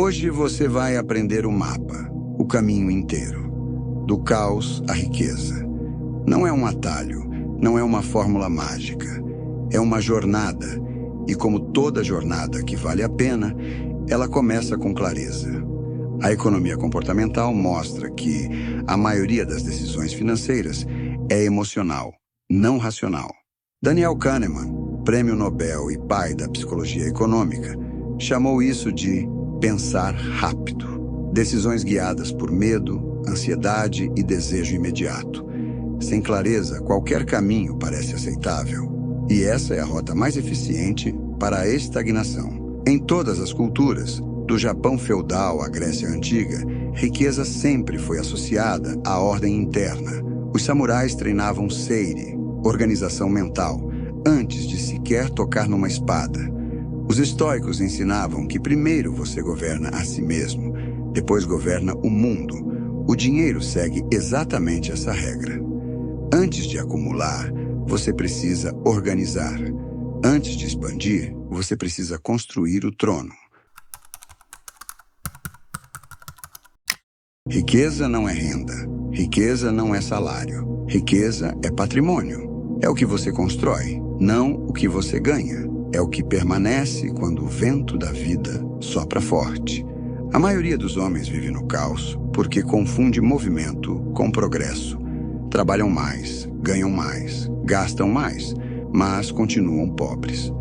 Hoje você vai aprender o mapa, o caminho inteiro, do caos à riqueza. Não é um atalho, não é uma fórmula mágica, é uma jornada, e como toda jornada que vale a pena, ela começa com clareza. A economia comportamental mostra que a maioria das decisões financeiras é emocional, não racional. Daniel Kahneman, prêmio Nobel e pai da psicologia econômica, chamou isso de pensar rápido. Decisões guiadas por medo, ansiedade e desejo imediato. Sem clareza, qualquer caminho parece aceitável. E essa é a rota mais eficiente para a estagnação. Em todas as culturas, do Japão feudal à Grécia Antiga, riqueza sempre foi associada à ordem interna. Os samurais treinavam seire, organização mental, antes de sequer tocar numa espada. Os estoicos ensinavam que primeiro você governa a si mesmo, depois governa o mundo. O dinheiro segue exatamente essa regra. Antes de acumular, você precisa organizar. Antes de expandir, você precisa construir o trono. Riqueza não é renda. Riqueza não é salário. Riqueza é patrimônio. É o que você constrói, não o que você ganha. É o que permanece quando o vento da vida sopra forte. A maioria dos homens vive no caos porque confunde movimento com progresso. Trabalham mais, ganham mais, gastam mais, mas continuam pobres.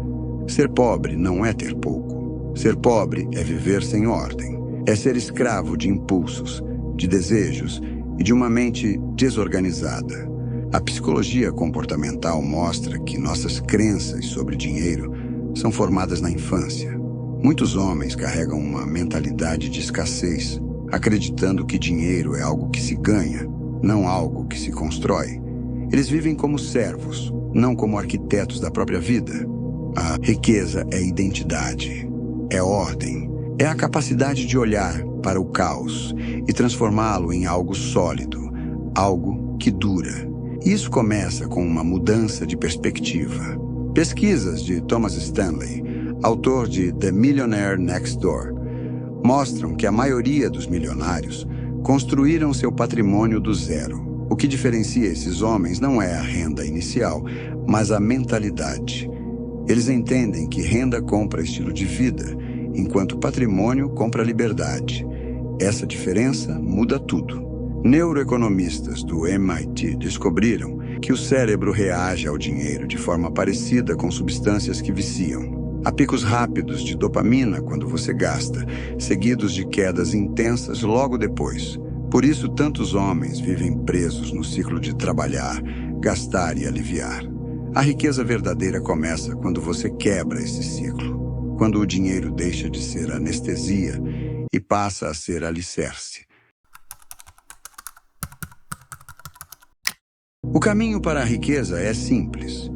Ser pobre não é ter pouco. Ser pobre é viver sem ordem. É ser escravo de impulsos, de desejos e de uma mente desorganizada. A psicologia comportamental mostra que nossas crenças sobre dinheiro são formadas na infância. Muitos homens carregam uma mentalidade de escassez, acreditando que dinheiro é algo que se ganha, não algo que se constrói. Eles vivem como servos, não como arquitetos da própria vida. A riqueza é identidade, é ordem, é a capacidade de olhar para o caos e transformá-lo em algo sólido, algo que dura. Isso começa com uma mudança de perspectiva. Pesquisas de Thomas Stanley, autor de The Millionaire Next Door, mostram que a maioria dos milionários construíram seu patrimônio do zero. O que diferencia esses homens não é a renda inicial, mas a mentalidade. Eles entendem que renda compra estilo de vida, enquanto patrimônio compra liberdade. Essa diferença muda tudo. Neuroeconomistas do MIT descobriram que o cérebro reage ao dinheiro de forma parecida com substâncias que viciam. Há picos rápidos de dopamina quando você gasta, seguidos de quedas intensas logo depois. Por isso, tantos homens vivem presos no ciclo de trabalhar, gastar e aliviar. A riqueza verdadeira começa quando você quebra esse ciclo, quando o dinheiro deixa de ser anestesia e passa a ser alicerce. O caminho para a riqueza é simples.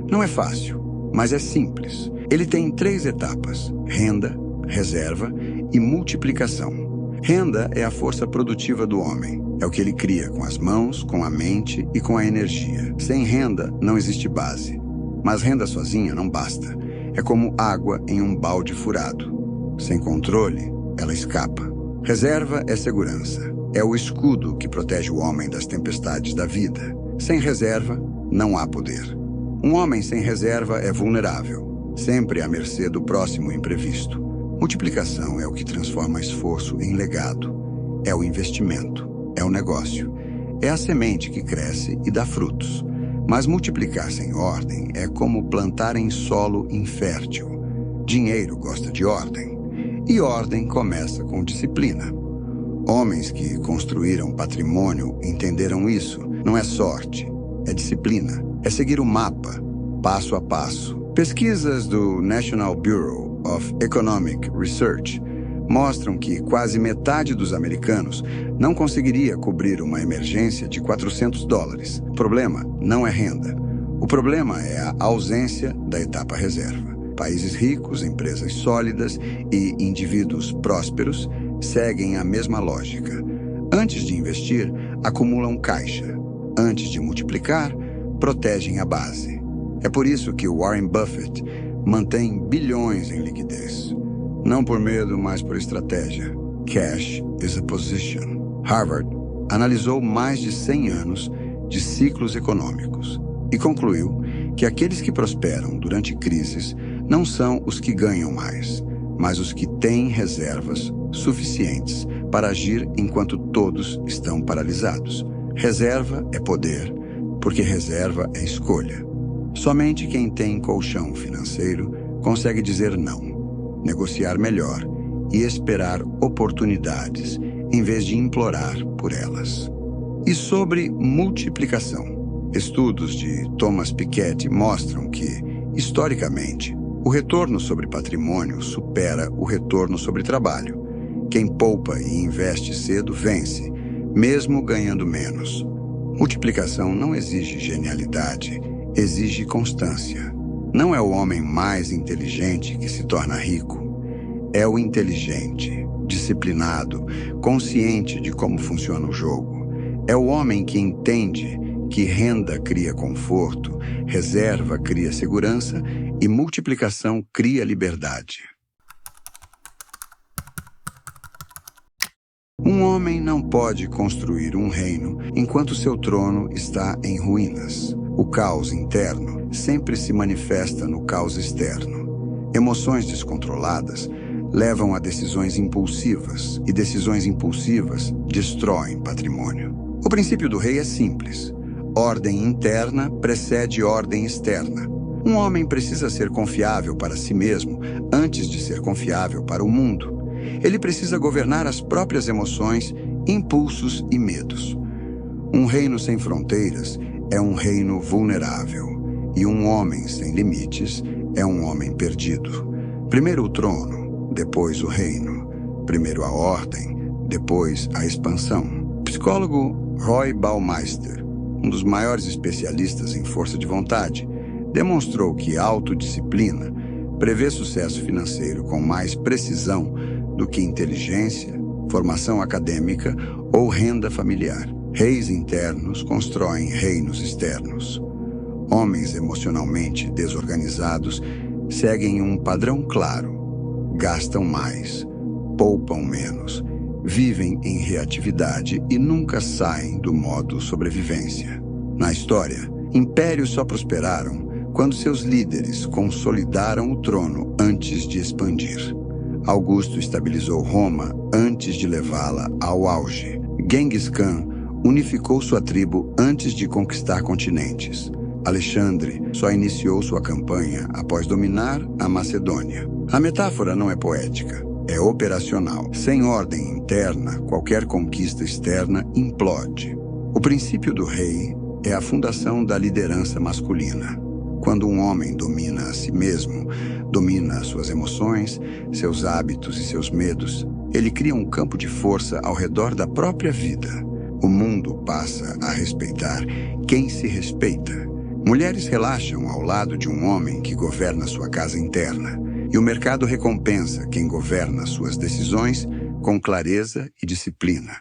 Não é fácil, mas é simples. Ele tem 3 etapas: renda, reserva e multiplicação. Renda é a força produtiva do homem. É o que ele cria com as mãos, com a mente e com a energia. Sem renda, não existe base. Mas renda sozinha não basta. É como água em um balde furado. Sem controle, ela escapa. Reserva é segurança. É o escudo que protege o homem das tempestades da vida. Sem reserva, não há poder. Um homem sem reserva é vulnerável, sempre à mercê do próximo imprevisto. Multiplicação é o que transforma esforço em legado. É o investimento, é o negócio. É a semente que cresce e dá frutos. Mas multiplicar sem ordem é como plantar em solo infértil. Dinheiro gosta de ordem. E ordem começa com disciplina. Homens que construíram patrimônio entenderam isso. Não é sorte, é disciplina. É seguir o mapa, passo a passo. Pesquisas do National Bureau of Economic Research mostram que quase metade dos americanos não conseguiria cobrir uma emergência de $400. O problema não é renda. O problema é a ausência da etapa reserva. Países ricos, empresas sólidas e indivíduos prósperos seguem a mesma lógica. Antes de investir, acumulam caixa. Antes de multiplicar, protegem a base. É por isso que Warren Buffett mantém bilhões em liquidez. Não por medo, mas por estratégia. Cash is a position. Harvard analisou mais de 100 anos de ciclos econômicos e concluiu que aqueles que prosperam durante crises não são os que ganham mais, mas os que têm reservas suficientes para agir enquanto todos estão paralisados. Reserva é poder, porque reserva é escolha. Somente quem tem colchão financeiro consegue dizer não, negociar melhor e esperar oportunidades em vez de implorar por elas. E sobre multiplicação. Estudos de Thomas Piketty mostram que, historicamente, o retorno sobre patrimônio supera o retorno sobre trabalho. Quem poupa e investe cedo vence, mesmo ganhando menos. Multiplicação não exige genialidade, exige constância. Não é o homem mais inteligente que se torna rico. É o inteligente, disciplinado, consciente de como funciona o jogo. É o homem que entende que renda cria conforto, reserva cria segurança e multiplicação cria liberdade. Um homem não pode construir um reino enquanto seu trono está em ruínas. O caos interno sempre se manifesta no caos externo. Emoções descontroladas levam a decisões impulsivas, e decisões impulsivas destroem patrimônio. O princípio do rei é simples. Ordem interna precede ordem externa. Um homem precisa ser confiável para si mesmo antes de ser confiável para o mundo. Ele precisa governar as próprias emoções, impulsos e medos. Um reino sem fronteiras é um reino vulnerável, e um homem sem limites é um homem perdido. Primeiro o trono, depois o reino. Primeiro a ordem, depois a expansão. O psicólogo Roy Baumeister, um dos maiores especialistas em força de vontade, demonstrou que autodisciplina prevê sucesso financeiro com mais precisão do que inteligência, formação acadêmica ou renda familiar. Reis internos constroem reinos externos. Homens emocionalmente desorganizados seguem um padrão claro. Gastam mais, poupam menos, vivem em reatividade e nunca saem do modo sobrevivência. Na história, impérios só prosperaram quando seus líderes consolidaram o trono antes de expandir. Augusto estabilizou Roma antes de levá-la ao auge. Genghis Khan unificou sua tribo antes de conquistar continentes. Alexandre só iniciou sua campanha após dominar a Macedônia. A metáfora não é poética, é operacional. Sem ordem interna, qualquer conquista externa implode. O princípio do rei é a fundação da liderança masculina. Quando um homem domina a si mesmo, domina suas emoções, seus hábitos e seus medos, ele cria um campo de força ao redor da própria vida. O mundo passa a respeitar quem se respeita. Mulheres relaxam ao lado de um homem que governa sua casa interna, e o mercado recompensa quem governa suas decisões com clareza e disciplina.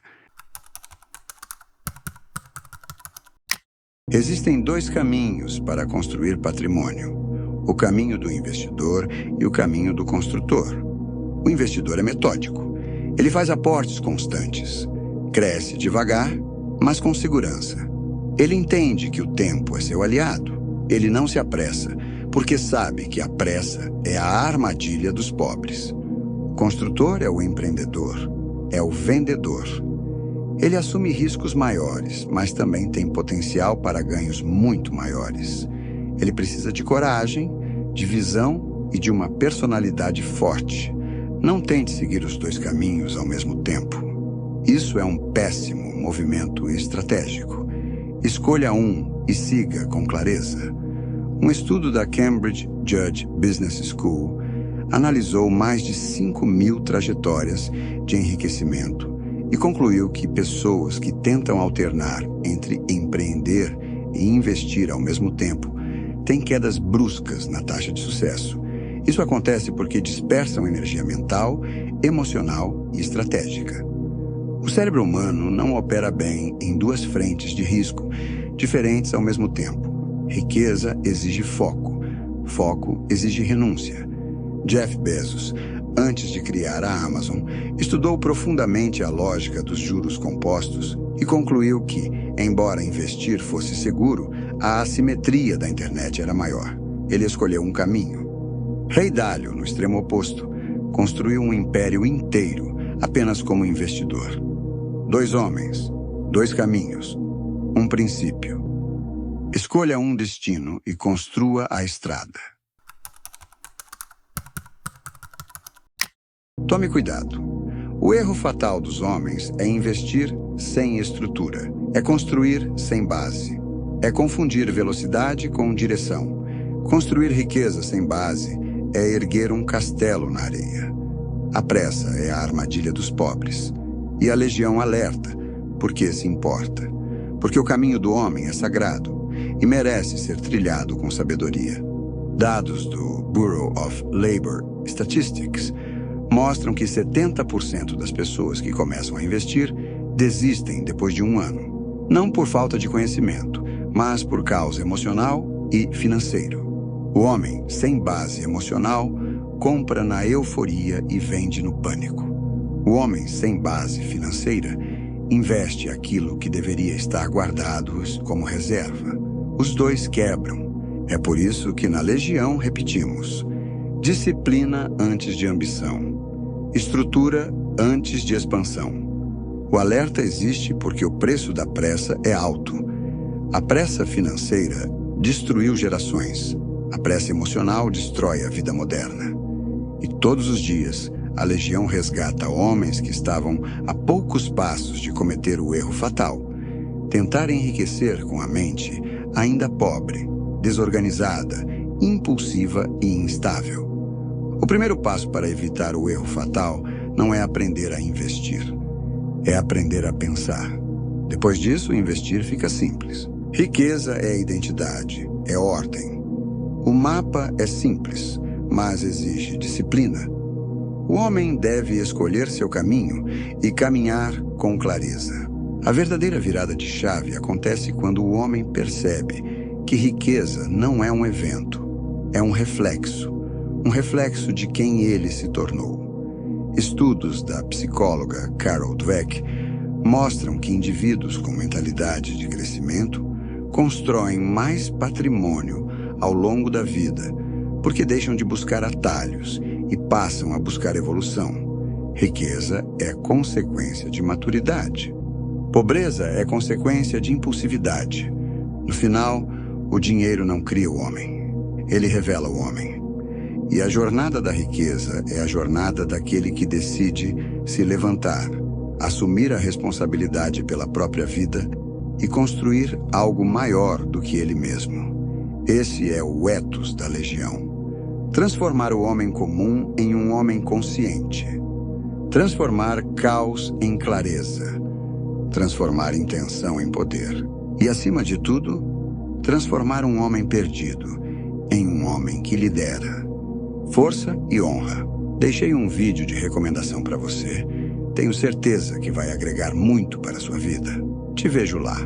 Existem dois caminhos para construir patrimônio: o caminho do investidor e o caminho do construtor. O investidor é metódico. Ele faz aportes constantes. Cresce devagar, mas com segurança. Ele entende que o tempo é seu aliado. Ele não se apressa, porque sabe que a pressa é a armadilha dos pobres. O construtor é o empreendedor, é o vendedor. Ele assume riscos maiores, mas também tem potencial para ganhos muito maiores. Ele precisa de coragem, de visão e de uma personalidade forte. Não tente seguir os dois caminhos ao mesmo tempo. Isso é um péssimo movimento estratégico. Escolha um e siga com clareza. Um estudo da Cambridge Judge Business School analisou mais de 5.000 trajetórias de enriquecimento e concluiu que pessoas que tentam alternar entre empreender e investir ao mesmo tempo têm quedas bruscas na taxa de sucesso. Isso acontece porque dispersam energia mental, emocional e estratégica. O cérebro humano não opera bem em duas frentes de risco, diferentes ao mesmo tempo. Riqueza exige foco. Foco exige renúncia. Jeff Bezos, antes de criar a Amazon, estudou profundamente a lógica dos juros compostos e concluiu que, embora investir fosse seguro, a assimetria da internet era maior. Ele escolheu um caminho. Ray Dalio, no extremo oposto, construiu um império inteiro apenas como investidor. 2 homens, 2 caminhos, um princípio. Escolha um destino e construa a estrada. Tome cuidado. O erro fatal dos homens é investir sem estrutura, é construir sem base, é confundir velocidade com direção. Construir riqueza sem base é erguer um castelo na areia. A pressa é a armadilha dos pobres. E a legião alerta, porque se importa. Porque o caminho do homem é sagrado e merece ser trilhado com sabedoria. Dados do Bureau of Labor Statistics mostram que 70% das pessoas que começam a investir desistem depois de um ano. Não por falta de conhecimento, mas por causa emocional e financeiro. O homem sem base emocional compra na euforia e vende no pânico. O homem sem base financeira investe aquilo que deveria estar guardado como reserva. Os dois quebram. É por isso que na legião repetimos: disciplina antes de ambição, estrutura antes de expansão. O alerta existe porque o preço da pressa é alto. A pressa financeira destruiu gerações. A pressa emocional destrói a vida moderna. E todos os dias, a legião resgata homens que estavam a poucos passos de cometer o erro fatal: tentar enriquecer com a mente ainda pobre, desorganizada, impulsiva e instável. O primeiro passo para evitar o erro fatal não é aprender a investir, é aprender a pensar. Depois disso, investir fica simples. Riqueza é identidade, é ordem. O mapa é simples, mas exige disciplina. O homem deve escolher seu caminho e caminhar com clareza. A verdadeira virada de chave acontece quando o homem percebe que riqueza não é um evento, é um reflexo de quem ele se tornou. Estudos da psicóloga Carol Dweck mostram que indivíduos com mentalidade de crescimento constroem mais patrimônio ao longo da vida, porque deixam de buscar atalhos e passam a buscar evolução. Riqueza é consequência de maturidade. Pobreza é consequência de impulsividade. No final, o dinheiro não cria o homem, ele revela o homem. E a jornada da riqueza é a jornada daquele que decide se levantar, assumir a responsabilidade pela própria vida e construir algo maior do que ele mesmo. Esse é o ethos da legião. Transformar o homem comum em um homem consciente. Transformar caos em clareza. Transformar intenção em poder. E, acima de tudo, transformar um homem perdido em um homem que lidera. Força e honra. Deixei um vídeo de recomendação para você. Tenho certeza que vai agregar muito para a sua vida. Te vejo lá.